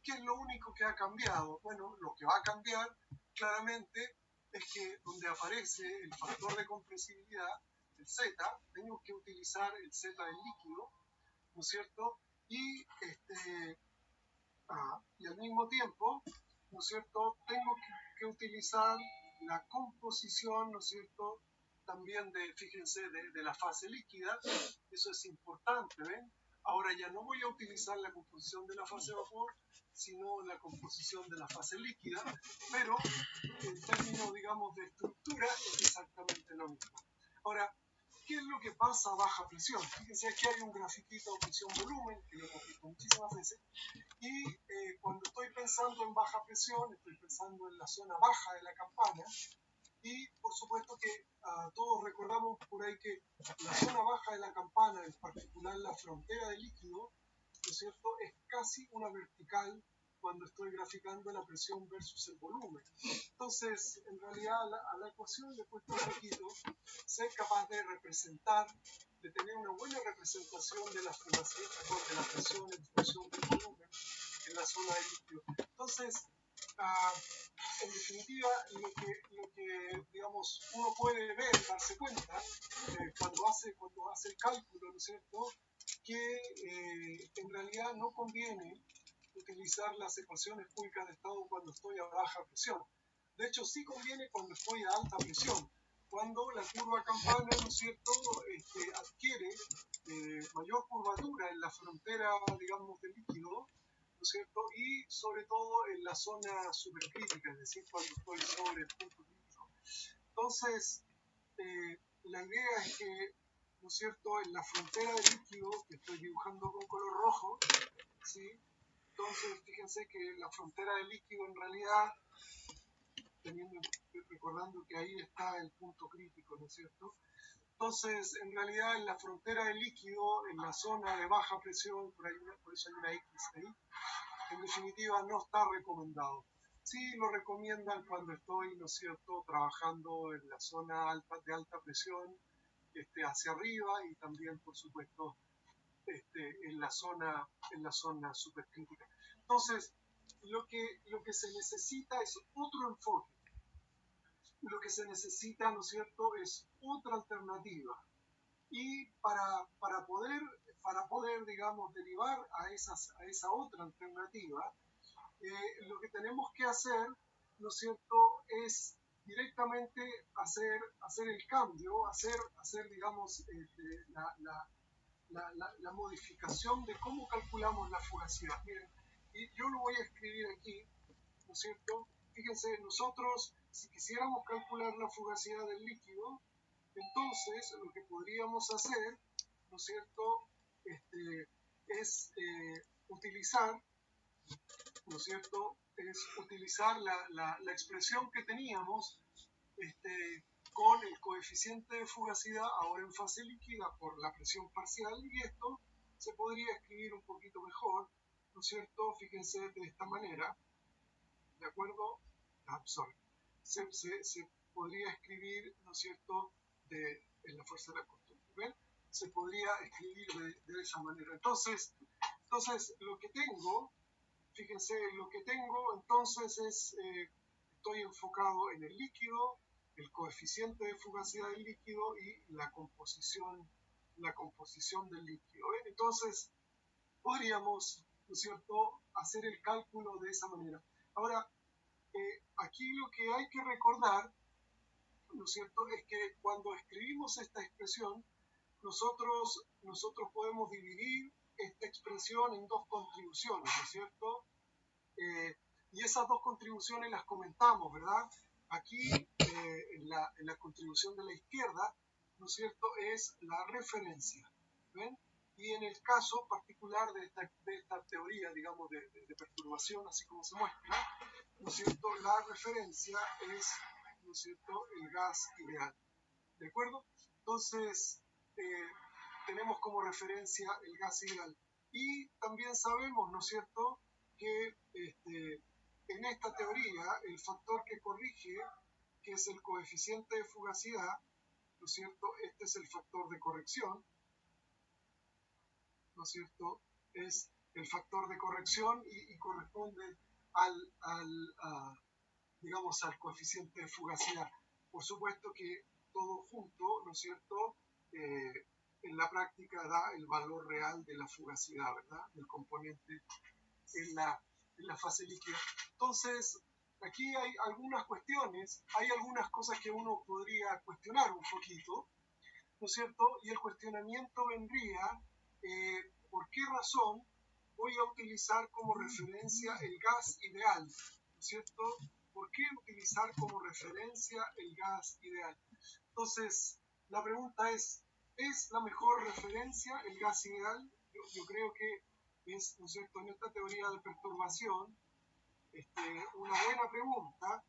qué es lo único que ha cambiado? Bueno, lo que va a cambiar claramente es que donde aparece el factor de compresibilidad, el Z, tengo que utilizar el Z del líquido, ¿no es cierto? Y al mismo tiempo, ¿no es cierto?, tengo que utilizar la composición, ¿no es cierto?, también fíjense, de la fase líquida. Eso es importante, ¿ven? Ahora ya no voy a utilizar la composición de la fase vapor, sino la composición de la fase líquida, pero en términos, digamos, de estructura es exactamente lo mismo. Ahora, ¿qué es lo que pasa a baja presión? Fíjense, aquí hay un grafiquito de presión-volumen, que lo hemos visto muchísimas veces, y cuando estoy pensando en baja presión, estoy pensando en la zona baja de la campana, y por supuesto que todos recordamos por ahí que la zona baja de la campana, en particular la frontera del líquido, ¿no es cierto?, es casi una vertical cuando estoy graficando la presión versus el volumen. Entonces, en realidad a la ecuación le cuesta un poquito ser capaz de representar, de tener una buena representación de la presión en función del volumen en la zona del líquido. Entonces, en definitiva, lo que digamos, uno puede ver, darse cuenta, cuando hace el cálculo, ¿no es cierto?, que en realidad no conviene utilizar las ecuaciones cúbicas de estado cuando estoy a baja presión. De hecho, sí conviene cuando estoy a alta presión, cuando la curva campana, ¿no es cierto?, adquiere mayor curvatura en la frontera, digamos, del líquido, ¿no es cierto?, y sobre todo en la zona supercrítica, es decir, cuando estoy sobre el punto crítico. Entonces, la idea es que, ¿no es cierto?, en la frontera del líquido, que estoy dibujando con color rojo, ¿sí?, entonces fíjense que la frontera del líquido en realidad, recordando que ahí está el punto crítico, ¿no es cierto? Entonces, en realidad, en la frontera del líquido, en la zona de baja presión, por eso hay una X ahí, en definitiva no está recomendado. Sí lo recomiendan cuando estoy, ¿no es cierto?, trabajando en la zona de alta presión, hacia arriba, y también, por supuesto, en la zona supercrítica. Entonces, lo que se necesita es otro enfoque. Lo que se necesita, ¿no es cierto?, es otra alternativa. Y para poder, digamos, derivar a esa otra alternativa, lo que tenemos que hacer, ¿no es cierto?, es directamente hacer el cambio, hacer digamos, la modificación de cómo calculamos la fugacidad. Miren, y yo lo voy a escribir aquí, ¿no es cierto? Fíjense, nosotros, si quisiéramos calcular la fugacidad del líquido, entonces lo que podríamos hacer, ¿no es cierto?, es utilizar, ¿no es cierto?, es utilizar la expresión que teníamos con el coeficiente de fugacidad ahora en fase líquida por la presión parcial, y esto se podría escribir un poquito mejor, ¿no es cierto? Fíjense de esta manera, ¿de acuerdo? Se podría escribir, ¿no es cierto?, en la fuerza de la costumbre, ¿ven? Se podría escribir de esa manera. Entonces, lo que tengo, fíjense, lo que tengo entonces es, estoy enfocado en el líquido, el coeficiente de fugacidad del líquido y la composición del líquido. Entonces, podríamos, ¿no es cierto?, hacer el cálculo de esa manera. Ahora, aquí lo que hay que recordar, ¿no es cierto?, es que cuando escribimos esta expresión, nosotros podemos dividir esta expresión en dos contribuciones, ¿no es cierto? Y esas dos contribuciones las comentamos, ¿verdad? Aquí, en la contribución de la izquierda, ¿no es cierto?, es la referencia, ¿ven? Y en el caso particular de esta teoría, digamos, de perturbación, así como se muestra, ¿no es cierto?, la referencia es, ¿no es cierto?, el gas ideal, ¿de acuerdo? Entonces, tenemos como referencia el gas ideal. Y también sabemos, ¿no es cierto?, que en esta teoría el factor que corrige, que es el coeficiente de fugacidad, ¿no es cierto?, este es el factor de corrección, ¿no es cierto?, es el factor de corrección y corresponde digamos, al coeficiente de fugacidad. Por supuesto que todo junto, ¿no es cierto?, en la práctica da el valor real de la fugacidad, ¿verdad?, del componente en la fase líquida. Entonces, aquí hay algunas cuestiones, hay algunas cosas que uno podría cuestionar un poquito, ¿no es cierto? Y el cuestionamiento vendría, ¿por qué razón voy a utilizar como referencia el gas ideal? ¿No es cierto? ¿Por qué utilizar como referencia el gas ideal? Entonces, la pregunta ¿es la mejor referencia el gas ideal? Yo creo que es, ¿no es cierto?, en esta teoría de perturbación, una buena pregunta.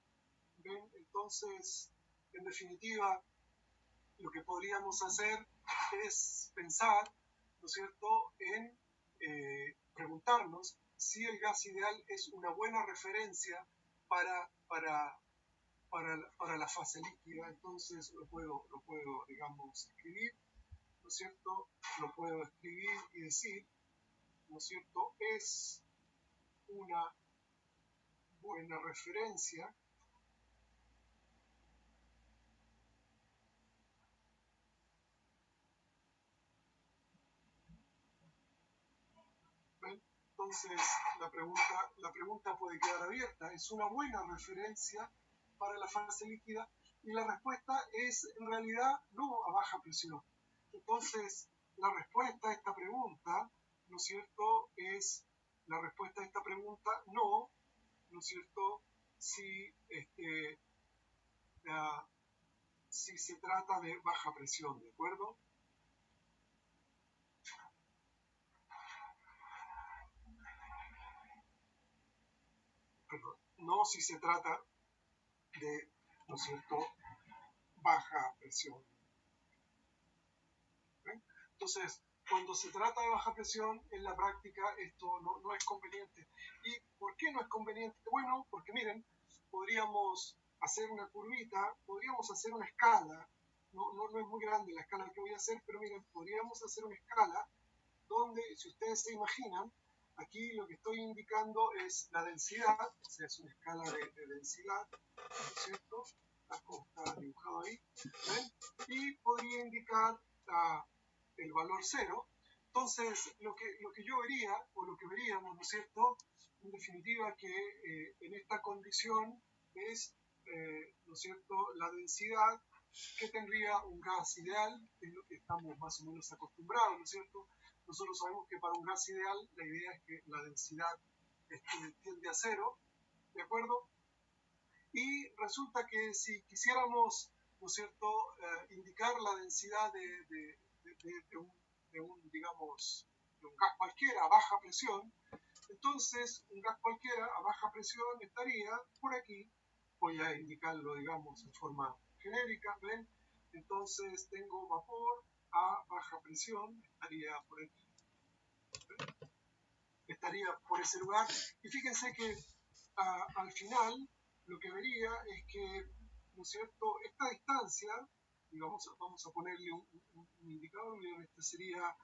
¿Ven? Entonces, en definitiva, lo que podríamos hacer es pensar, ¿no es cierto?, en preguntarnos si el gas ideal es una buena referencia para la fase líquida. Entonces lo puedo, digamos, escribir, ¿no es cierto? Lo puedo escribir y decir, ¿no es cierto?, es una buena referencia ¿ven? Entonces la pregunta puede quedar abierta. ¿Es una buena referencia para la fase líquida? Y la respuesta es en realidad no, a baja presión. Entonces la respuesta a esta pregunta, ¿no es cierto?, es la respuesta a esta pregunta no, ¿no es cierto?, si se trata de baja presión, ¿de acuerdo? Perdón, no si se trata de, ¿no es cierto?, baja presión. ¿Ven? Entonces, cuando se trata de baja presión, en la práctica esto no es conveniente. ¿Y por qué no es conveniente? Bueno, porque miren, podríamos hacer una curvita, podríamos hacer una escala, no es muy grande la escala que voy a hacer, pero miren, podríamos hacer una escala donde, si ustedes se imaginan, aquí lo que estoy indicando es la densidad, o sea, es una escala de densidad, ¿no es cierto?, como está dibujado ahí, ¿ven? Y podría indicar el valor cero. Entonces, lo que yo vería, o lo que veríamos, ¿no es cierto?, en definitiva, que en esta condición es, ¿no es cierto?, la densidad que tendría un gas ideal, que es lo que estamos más o menos acostumbrados, ¿no es cierto? Nosotros sabemos que para un gas ideal la idea es que la densidad tiende a cero, ¿de acuerdo? Y resulta que si quisiéramos, ¿no es cierto?, indicar la densidad digamos, de un gas cualquiera a baja presión, entonces un gas cualquiera a baja presión estaría por aquí. Voy a indicarlo, digamos, en forma genérica, ¿ven? Entonces tengo vapor a baja presión, estaría por aquí, estaría por ese lugar. Y fíjense que al final lo que vería es que, ¿no es cierto?, esta distancia, y vamos a ponerle un indicador, miren, este sería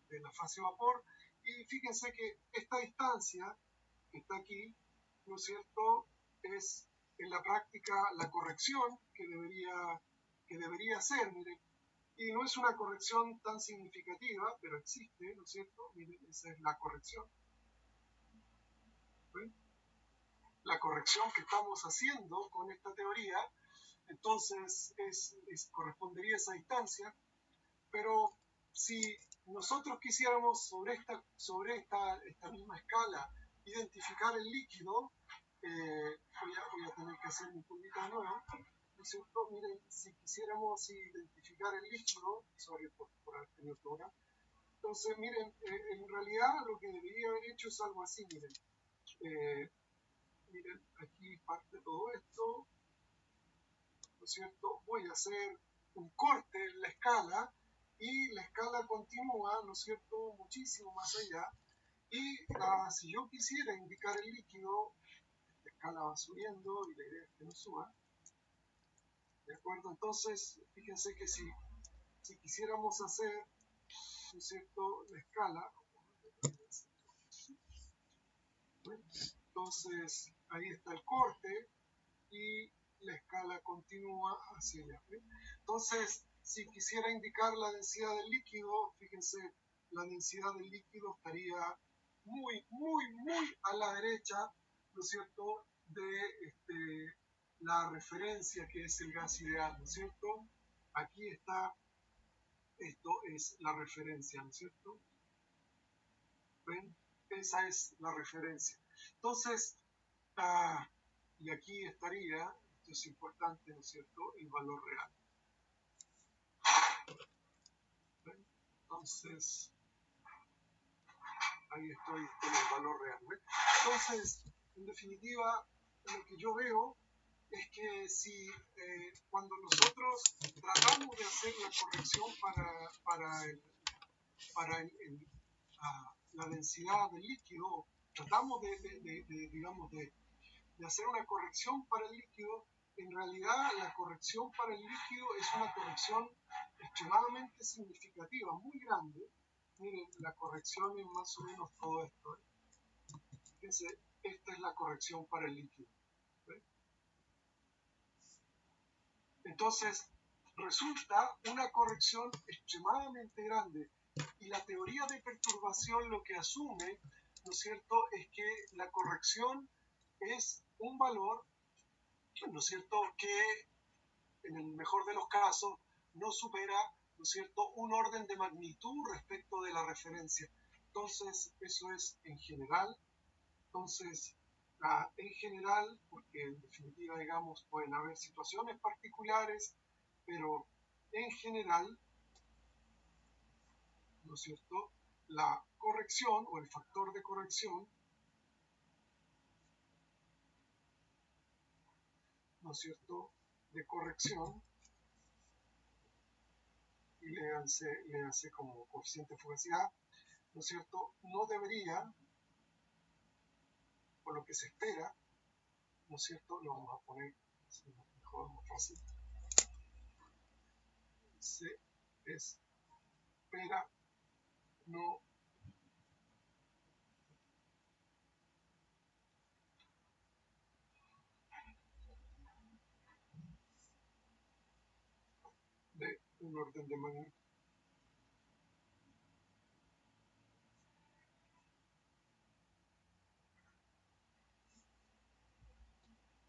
de la fase vapor, y fíjense que esta distancia que está aquí, ¿no es cierto?, es en la práctica la corrección que debería ser, miren, y no es una corrección tan significativa, pero existe, ¿no es cierto? Miren, esa es la corrección. ¿Ven? La corrección que estamos haciendo con esta teoría, entonces correspondería a esa distancia, pero si nosotros quisiéramos sobre esta misma escala identificar el líquido, voy a tener que hacer mi curvita de nuevo, ¿no es cierto? Miren, si quisiéramos identificar el líquido, sorry por haber tenido que ahora, entonces miren, en realidad lo que debería haber hecho es algo así, miren. Miren, aquí parte todo esto, ¿no es cierto? Voy a hacer un corte en la escala y la escala continúa, ¿no es cierto?, muchísimo más allá. Y si yo quisiera indicar el líquido, la escala va subiendo y la idea es que no suba. ¿De acuerdo? Entonces, fíjense que si quisiéramos hacer, ¿no es cierto?, la escala, ¿Ven? Entonces, ahí está el corte y la escala continúa hacia allá. ¿Ven? Entonces, si quisiera indicar la densidad del líquido, fíjense, la densidad del líquido estaría muy, muy, muy a la derecha, ¿no es cierto?, de la referencia que es el gas ideal, ¿no es cierto? Aquí está, esto es la referencia, ¿no es cierto? ¿Ven? Esa es la referencia. Entonces, y aquí estaría, esto es importante, ¿no es cierto?, el valor real. ¿Ven? Entonces, ahí estoy con el valor real. ¿Ven? Entonces, en definitiva, lo que yo veo es que si cuando nosotros tratamos de hacer la corrección para la densidad del líquido, tratamos digamos, de hacer una corrección para el líquido, en realidad la corrección para el líquido es una corrección extremadamente significativa, muy grande. Miren, la corrección es más o menos todo esto. Fíjense, esta es la corrección para el líquido. ¿Ven? Entonces, resulta una corrección extremadamente grande. Y la teoría de perturbación lo que asume, ¿no es cierto?, es que la corrección es un valor, ¿no es cierto?, que en el mejor de los casos no supera, ¿no es cierto?, un orden de magnitud respecto de la referencia. Entonces, eso es en general. Entonces, en general, porque en definitiva, digamos, pueden haber situaciones particulares, pero en general, ¿no es cierto?, la corrección o el factor de corrección, ¿no es cierto?, de corrección, y léanse como coeficiente de fugacidad, ¿no es cierto?, no debería, por lo que se espera, ¿no es cierto?, lo vamos a poner mejor, más fácil, se espera no de un orden de magnitud.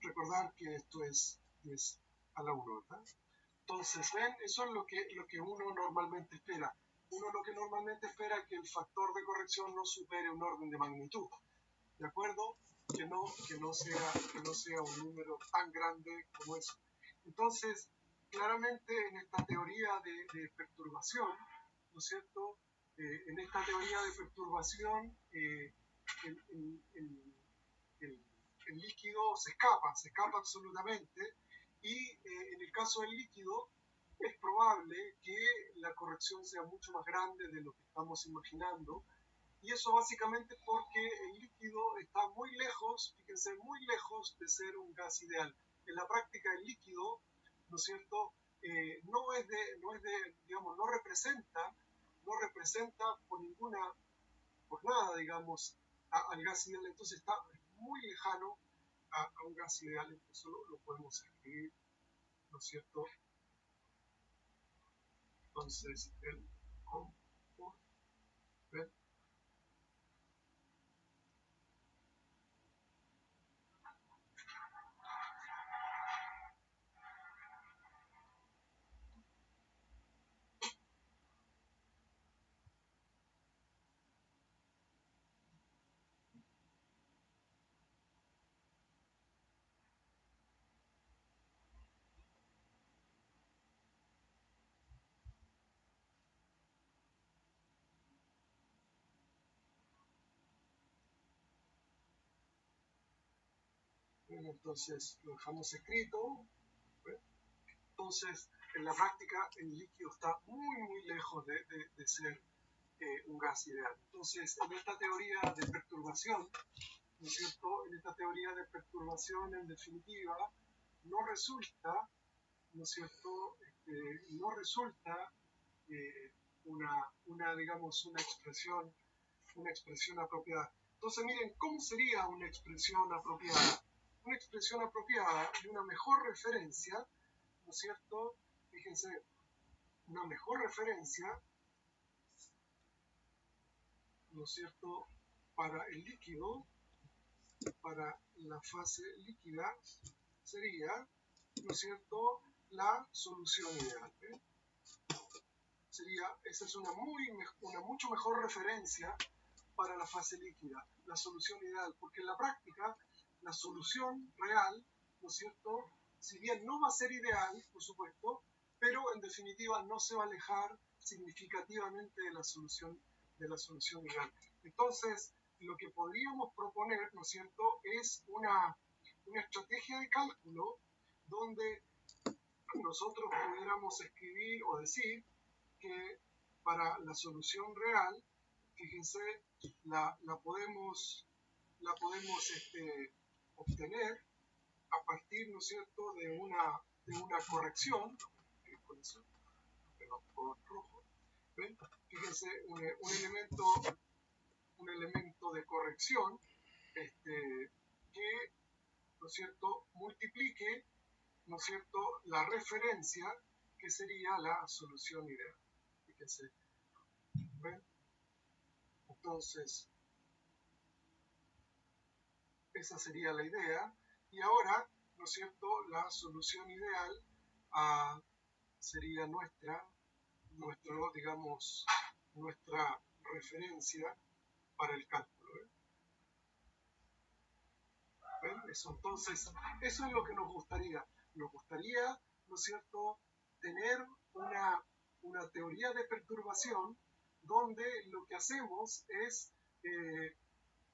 Recordar que esto es 10 a la 1, ¿verdad? Entonces, ven, eso es lo que uno normalmente espera. Uno lo que normalmente espera es que el factor de corrección no supere un orden de magnitud, ¿de acuerdo? Que no sea un número tan grande como eso. Entonces, claramente en esta teoría de perturbación, ¿no es cierto?, en esta teoría de perturbación, el líquido se escapa absolutamente, y en el caso del líquido es probable que la corrección sea mucho más grande de lo que estamos imaginando, y eso básicamente porque el líquido está muy lejos, fíjense, muy lejos de ser un gas ideal. En la práctica el líquido, ¿no es cierto?, digamos, no representa por nada, digamos, al gas ideal. Entonces está muy lejano a un gas ideal. Eso lo podemos escribir, ¿no es cierto? Entonces, el componente. Entonces lo dejamos escrito. Entonces, en la práctica, el líquido está muy, muy lejos de ser un gas ideal. Entonces, en esta teoría de perturbación, ¿no es cierto?, en esta teoría de perturbación, en definitiva, no resulta, ¿no es cierto?, no resulta digamos, una expresión apropiada. Entonces, miren, ¿cómo sería una expresión apropiada? Una expresión apropiada y una mejor referencia, ¿no es cierto? Fíjense, una mejor referencia, ¿no es cierto?, para el líquido, para la fase líquida, sería, ¿no es cierto?, la solución ideal. Esa es una mucho mejor referencia para la fase líquida, la solución ideal, porque en la práctica la solución real, ¿no es cierto?, si bien no va a ser ideal, por supuesto, pero en definitiva no se va a alejar significativamente de la solución ideal. Entonces, lo que podríamos proponer, ¿no es cierto?, es una estrategia de cálculo donde nosotros pudiéramos escribir o decir que para la solución real, fíjense, la podemos obtener a partir, ¿no es cierto?, de una corrección, con rojo, ¿ven? Fíjense, un elemento de corrección que, ¿no es cierto?, multiplique, ¿no es cierto?, la referencia que sería la solución ideal. Fíjense, ¿ven? Entonces, esa sería la idea. Y ahora, ¿no es cierto?, la solución ideal sería digamos, nuestra referencia para el cálculo. ¿Ven? Entonces, eso es lo que nos gustaría. Nos gustaría, ¿no es cierto?, tener una teoría de perturbación donde lo que hacemos es,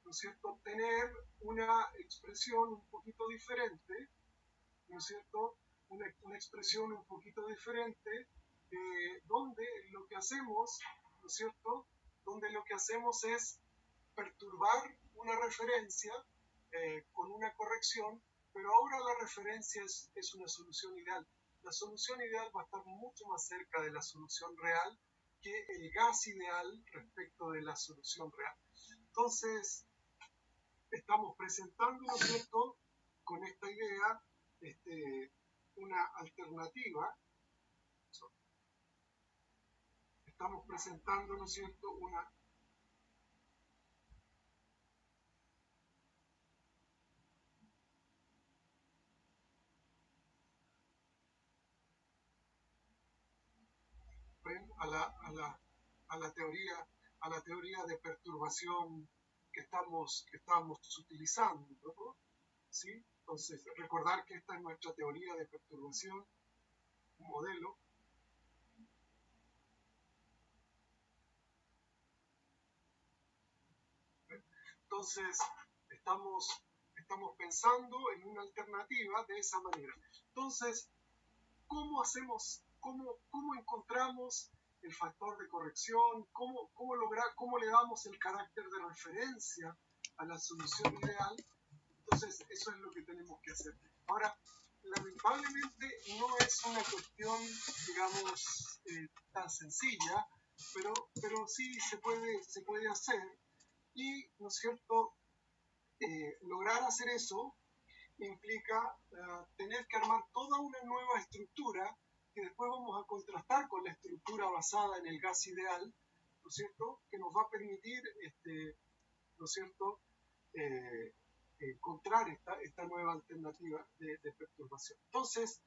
¿no es cierto?, tener una expresión un poquito diferente, ¿no es cierto?, una expresión un poquito diferente, donde lo que hacemos, ¿no es cierto?, donde lo que hacemos es perturbar una referencia con una corrección, pero ahora la referencia es una solución ideal. La solución ideal va a estar mucho más cerca de la solución real que el gas ideal respecto de la solución real. Entonces, estamos presentando, ¿no es cierto?, con esta idea, una alternativa. Estamos presentando, ¿no es cierto?, a la teoría de perturbación que estamos utilizando, ¿no? ¿Sí? Entonces, recordar que esta es nuestra teoría de perturbación, un modelo. Entonces, estamos pensando en una alternativa de esa manera. Entonces, ¿cómo encontramos el factor de corrección? ¿Cómo le damos el carácter de referencia a la solución ideal? Entonces, eso es lo que tenemos que hacer. Ahora, lamentablemente no es una cuestión, digamos, tan sencilla, pero sí se puede hacer. Y, ¿no es cierto?, lograr hacer eso implica tener que armar toda una nueva estructura que después vamos a contrastar con la estructura basada en el gas ideal, ¿no es cierto?, que nos va a permitir, ¿no es cierto?, encontrar esta nueva alternativa de perturbación. Entonces,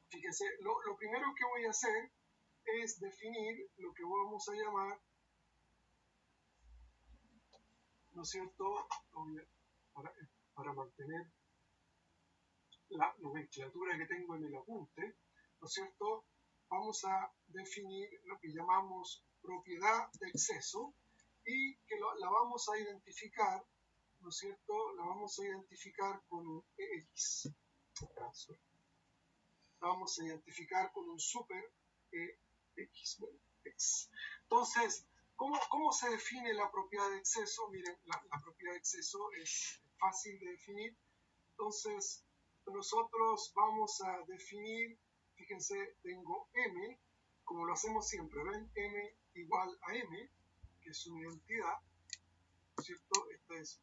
fíjense, lo primero que voy a hacer es definir lo que vamos a llamar, ¿no es cierto?, para mantener la nomenclatura que tengo en el apunte, ¿no es cierto?, vamos a definir lo que llamamos propiedad de exceso y que la vamos a identificar, ¿no es cierto?, la vamos a identificar con un X. La vamos a identificar con un super X. Entonces, ¿cómo se define la propiedad de exceso? Miren, la propiedad de exceso es fácil de definir. Entonces, nosotros vamos a definir, fíjense, tengo M, como lo hacemos siempre, ¿ven? M igual a M, que es una identidad. ¿cierto?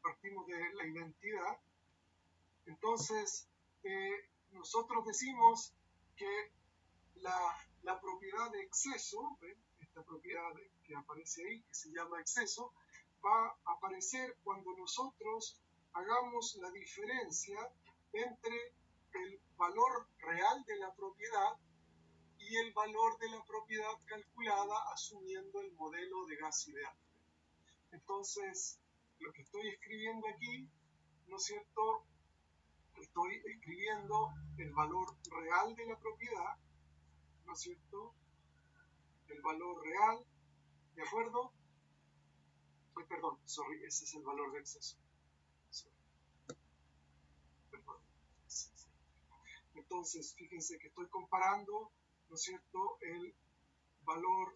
Partimos de la identidad. Entonces, nosotros decimos que la propiedad de exceso, ¿ven? Esta propiedad que aparece ahí, que se llama exceso, va a aparecer cuando nosotros hagamos la diferencia entre el valor real de la propiedad y el valor de la propiedad calculada asumiendo el modelo de gas ideal. Entonces, lo que estoy escribiendo aquí, ¿no es cierto? Estoy escribiendo el valor real de la propiedad, ¿no es cierto? El valor real, ¿de acuerdo? Perdón, sorry, ese es el valor de exceso. Perdón. Entonces, fíjense que estoy comparando, ¿no es cierto?, el valor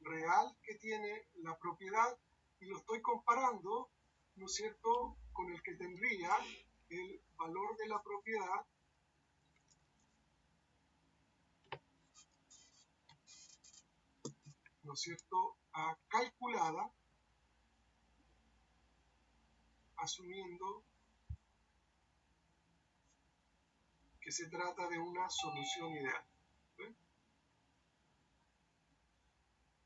real que tiene la propiedad y lo estoy comparando, ¿no es cierto?, con el que tendría el valor de la propiedad ¿no es cierto?, calculada, asumiendo que se trata de una solución ideal. ¿Ven?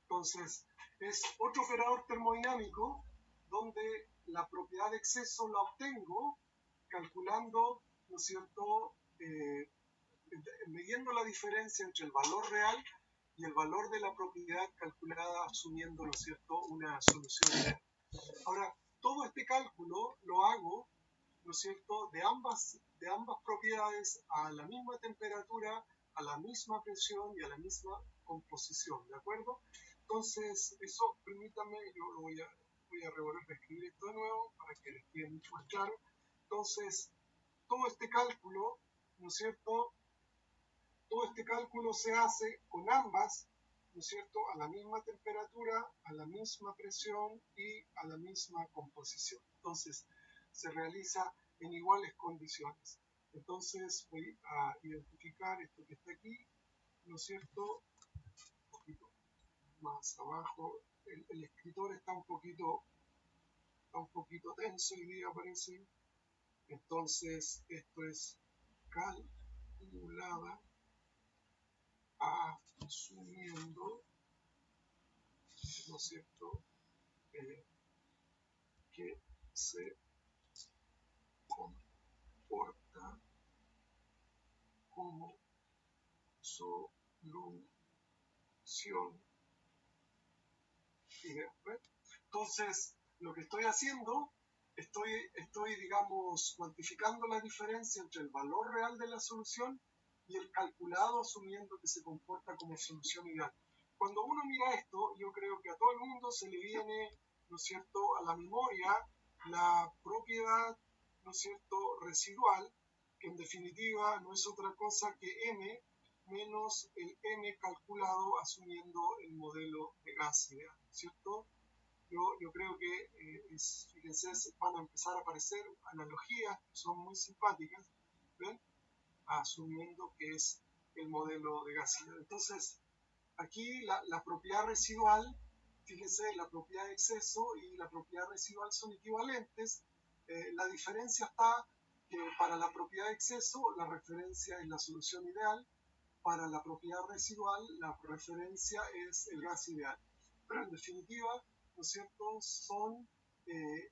Entonces, es otro operador termodinámico donde la propiedad de exceso la obtengo calculando, ¿no es cierto?, midiendo la diferencia entre el valor real y el valor de la propiedad calculada asumiendo, ¿no es cierto?, una solución ideal. Ahora, todo este cálculo lo hago, ¿no es cierto?, de ambas propiedades a la misma temperatura, a la misma presión y a la misma composición, ¿de acuerdo? Entonces, eso, permítanme, yo lo voy a reescribir esto de nuevo para que les quede mucho más claro. Entonces, todo este cálculo, ¿no es cierto?, todo este cálculo se hace con ambas, ¿no es cierto?, a la misma temperatura, a la misma presión y a la misma composición. Entonces, se realiza en iguales condiciones. Entonces, voy a identificar esto que está aquí, ¿no es cierto?, un poquito más abajo. El escritor está un poquito tenso hoy día, parece. Entonces, esto es calculada asumiendo, ¿no es cierto?, que se comporta como solución ideal. Entonces, lo que estoy haciendo, estoy, digamos, cuantificando la diferencia entre el valor real de la solución y el calculado asumiendo que se comporta como solución ideal. Cuando uno mira esto, yo creo que a todo el mundo se le viene, ¿no es cierto?, a la memoria la propiedad, ¿no es cierto?, residual, que en definitiva no es otra cosa que m menos el m calculado asumiendo el modelo de gas ideal, ¿cierto? Yo creo que, fíjense, van a empezar a aparecer analogías que son muy simpáticas, ¿ven?, asumiendo que es el modelo de gas ideal. Entonces, aquí la propiedad residual, fíjense, la propiedad de exceso y la propiedad residual son equivalentes. La diferencia está que para la propiedad de exceso la referencia es la solución ideal, para la propiedad residual la referencia es el gas ideal. Pero en definitiva, ¿no es cierto?, son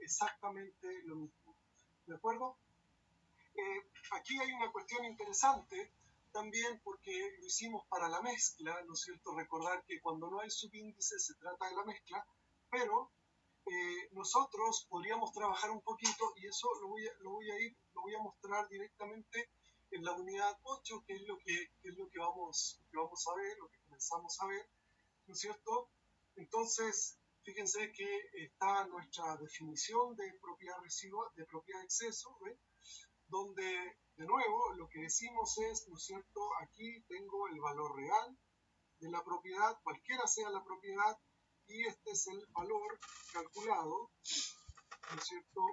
exactamente lo mismo. ¿De acuerdo? Aquí hay una cuestión interesante también porque lo hicimos para la mezcla, ¿no es cierto? Recordar que cuando no hay subíndice se trata de la mezcla, pero nosotros podríamos trabajar un poquito y eso lo voy a mostrar directamente en la unidad 8, que es lo que vamos a ver, lo que comenzamos a ver, ¿no es cierto? Entonces, fíjense que está nuestra definición de propiedad residual, de propiedad de exceso, ¿ven?, donde, de nuevo, lo que decimos es, ¿no es cierto?, aquí tengo el valor real de la propiedad, cualquiera sea la propiedad, y este es el valor calculado, ¿no es cierto?,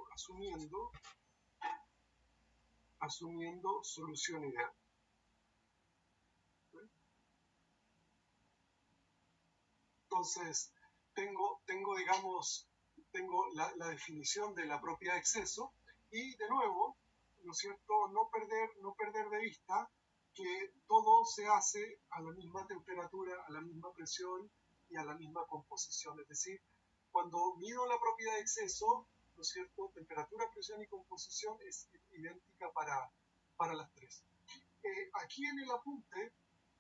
asumiendo solución ideal. Entonces, tengo, digamos, tengo la definición de la propiedad de exceso y de nuevo, ¿no es cierto?, no perder de vista que todo se hace a la misma temperatura, a la misma presión y a la misma composición. Es decir, cuando mido la propiedad de exceso, ¿no es cierto?, temperatura, presión y composición es idéntica para las tres. Aquí en el apunte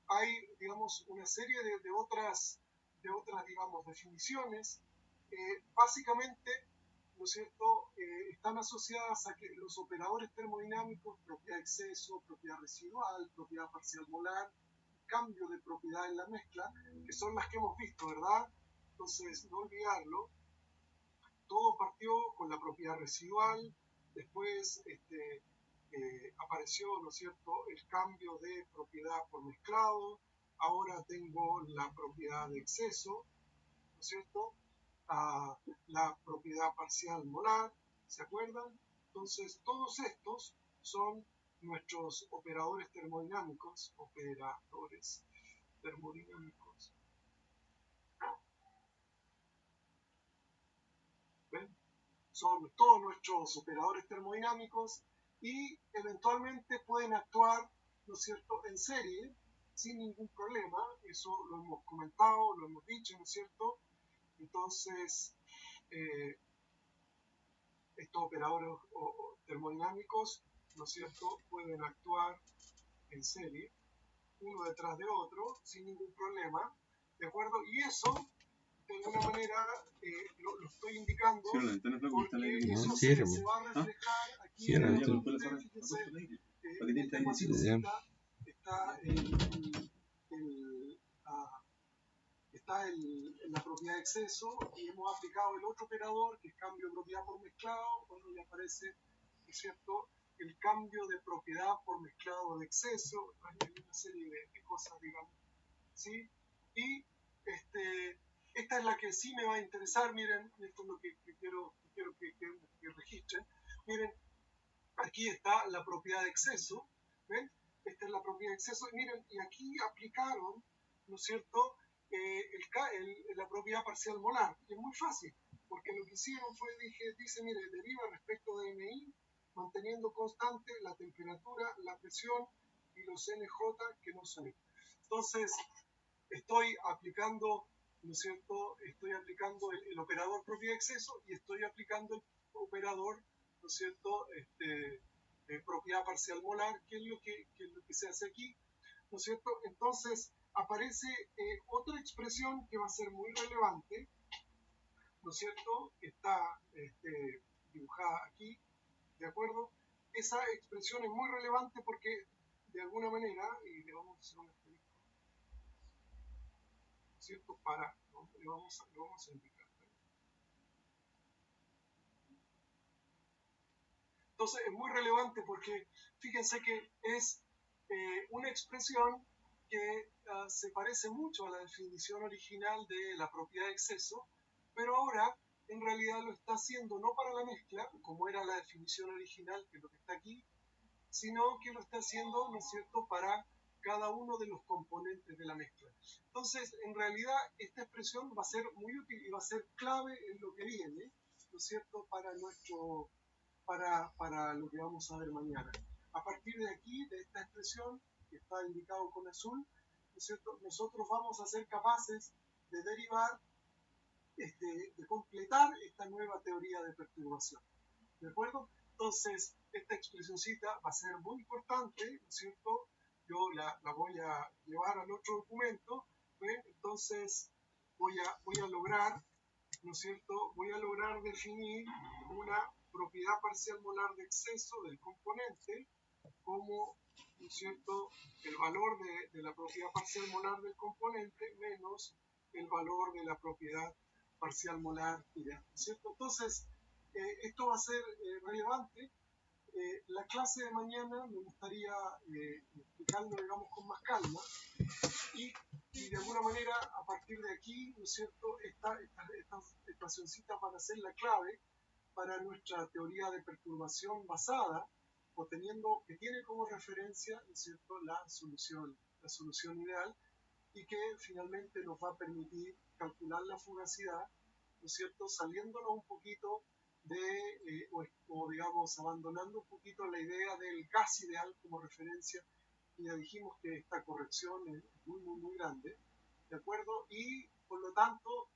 hay, digamos, una serie de otras, digamos, definiciones. Básicamente, ¿no es cierto?, están asociadas a que los operadores termodinámicos, propiedad de exceso, propiedad residual, propiedad parcial molar, cambio de propiedad en la mezcla, que son las que hemos visto, ¿verdad? Entonces, no olvidarlo. Todo partió con la propiedad residual, después apareció, ¿no es cierto?, el cambio de propiedad por mezclado, ahora tengo la propiedad de exceso, ¿no es cierto?, la propiedad parcial molar, ¿se acuerdan? Entonces, todos estos son nuestros operadores termodinámicos, ¿ven? Son todos nuestros operadores termodinámicos y eventualmente pueden actuar, ¿no es cierto?, en serie sin ningún problema. Eso lo hemos comentado, lo hemos dicho, ¿no es cierto? Entonces, estos operadores termodinámicos, ¿no es cierto?, pueden actuar en serie, uno detrás de otro, sin ningún problema, ¿de acuerdo? Y eso, de alguna manera, lo estoy indicando porque eso se va a reflejar aquí en el apunte. Fíjense, esta ecuacioncita está la propiedad de exceso y hemos aplicado el otro operador que es cambio de propiedad por mezclado, cuando le aparece, ¿no es cierto?, el cambio de propiedad por mezclado de exceso. Hay una serie de cosas, digamos, ¿sí? Y esta es la que sí me va a interesar. Miren, esto es lo que quiero que registren. Miren, aquí está la propiedad de exceso, ¿ven? Esta es la propiedad de exceso. Miren, y aquí aplicaron, ¿no es cierto?, la propiedad parcial molar. Y es muy fácil, porque lo que hicieron fue, dice, mire, deriva respecto de MI, manteniendo constante la temperatura, la presión y los NJ que no suben. Entonces, estoy aplicando, ¿no es cierto?, estoy aplicando el operador propiedad de exceso y estoy aplicando el operador, ¿no es cierto?, propiedad parcial molar, que es lo que se hace aquí, ¿no es cierto? Entonces aparece otra expresión que va a ser muy relevante, ¿no es cierto?, que está dibujada aquí, ¿de acuerdo? Esa expresión es muy relevante porque, de alguna manera, y le vamos a hacer un asterisco, ¿no es cierto?, ¿no? le vamos a indicar. Entonces es muy relevante porque fíjense que es una expresión que se parece mucho a la definición original de la propiedad de exceso, pero ahora en realidad lo está haciendo no para la mezcla, como era la definición original, que es lo que está aquí, sino que lo está haciendo, ¿no es cierto?, para cada uno de los componentes de la mezcla. Entonces, en realidad, esta expresión va a ser muy útil y va a ser clave en lo que viene, ¿no es cierto?, para lo que vamos a ver mañana. A partir de aquí, de esta expresión, que está indicado con azul, ¿no es cierto?, nosotros vamos a ser capaces de derivar, de completar esta nueva teoría de perturbación. ¿De acuerdo? Entonces, esta expresioncita va a ser muy importante, ¿no es cierto? Yo la voy a llevar al otro documento, ¿ven? Entonces, voy a lograr, ¿no es cierto?, voy a lograr definir una propiedad parcial molar de exceso del componente como, ¿no es cierto?, el valor de la propiedad parcial molar del componente menos el valor de la propiedad parcial molar ideal, ¿no es cierto? Entonces, esto va a ser relevante. La clase de mañana me gustaría explicarlo, digamos, con más calma y de alguna manera, a partir de aquí, ¿no es cierto?, estas ecuacioncitas van a ser la clave para nuestra teoría de perturbación basada o teniendo, que tiene como referencia, ¿no es cierto?, la solución ideal y que finalmente nos va a permitir calcular la fugacidad ¿no es cierto?, saliéndonos un poquito o digamos, abandonando un poquito la idea del gas ideal como referencia, y ya dijimos que esta corrección es muy, muy, muy grande, ¿de acuerdo? Y por lo tanto,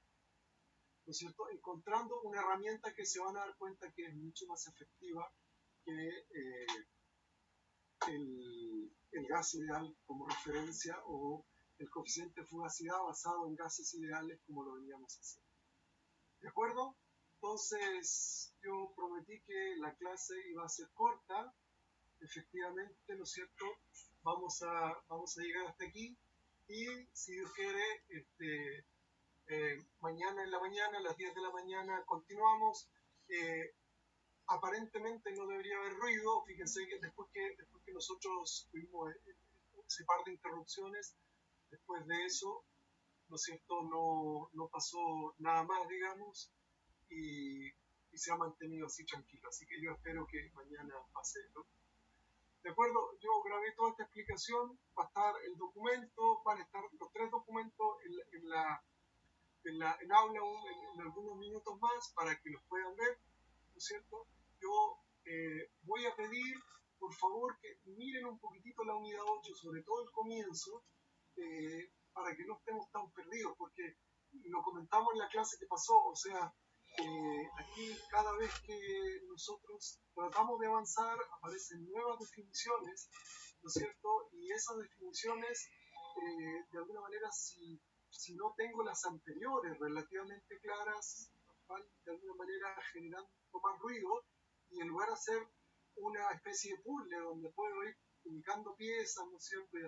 ¿no es cierto?, encontrando una herramienta que se van a dar cuenta que es mucho más efectiva que el gas ideal como referencia o el coeficiente de fugacidad basado en gases ideales como lo veníamos haciendo. ¿De acuerdo? Entonces, yo prometí que la clase iba a ser corta. Efectivamente, ¿no es cierto? Vamos a llegar hasta aquí y, si Dios quiere, mañana en la mañana, a las 10 de la mañana, continuamos. Aparentemente no debería haber ruido. Fíjense que después que nosotros tuvimos ese par de interrupciones, después de eso, ¿no es cierto?, no pasó nada más, digamos, y se ha mantenido así tranquilo. Así que yo espero que mañana pase, ¿no? ¿De acuerdo? Yo grabé toda esta explicación, va a estar el documento, van a estar los 3 documentos en aula en algunos minutos más para que los puedan ver, ¿no es cierto? Yo voy a pedir, por favor, que miren un poquitito la unidad 8, sobre todo el comienzo, para que no estemos tan perdidos, porque lo comentamos en la clase que pasó, o sea, aquí cada vez que nosotros tratamos de avanzar aparecen nuevas definiciones, ¿no es cierto? Y esas definiciones, de alguna manera, si no tengo las anteriores relativamente claras, van de alguna manera generando más ruido, y en lugar de hacer una especie de puzzle donde puedo ir ubicando piezas, ¿no es cierto? Y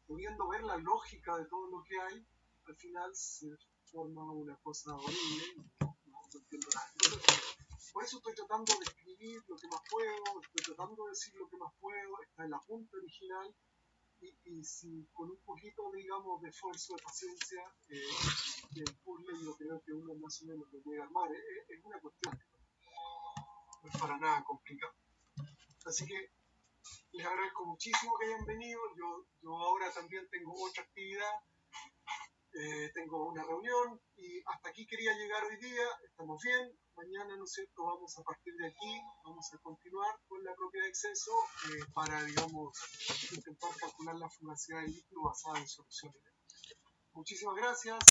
pudiendo ver la lógica de todo lo que hay, al final se forma una cosa horrible y no entiendo nada. Entonces, por eso estoy tratando de escribir lo que más puedo, estoy tratando de decir lo que más puedo, está en la punta original, y si con un poquito, digamos, de esfuerzo, de paciencia, el puzzle yo creo que uno más o menos lo llega a armar. Es una cuestión, no es para nada complicado. Así que les agradezco muchísimo que hayan venido. Yo ahora también tengo otra actividad, tengo una reunión, y hasta aquí quería llegar hoy día. Estamos bien. Mañana, ¿no es cierto?, vamos a partir de aquí, vamos a continuar con la propiedad de exceso para, digamos, intentar calcular la fugacidad del líquido basada en soluciones. Muchísimas gracias.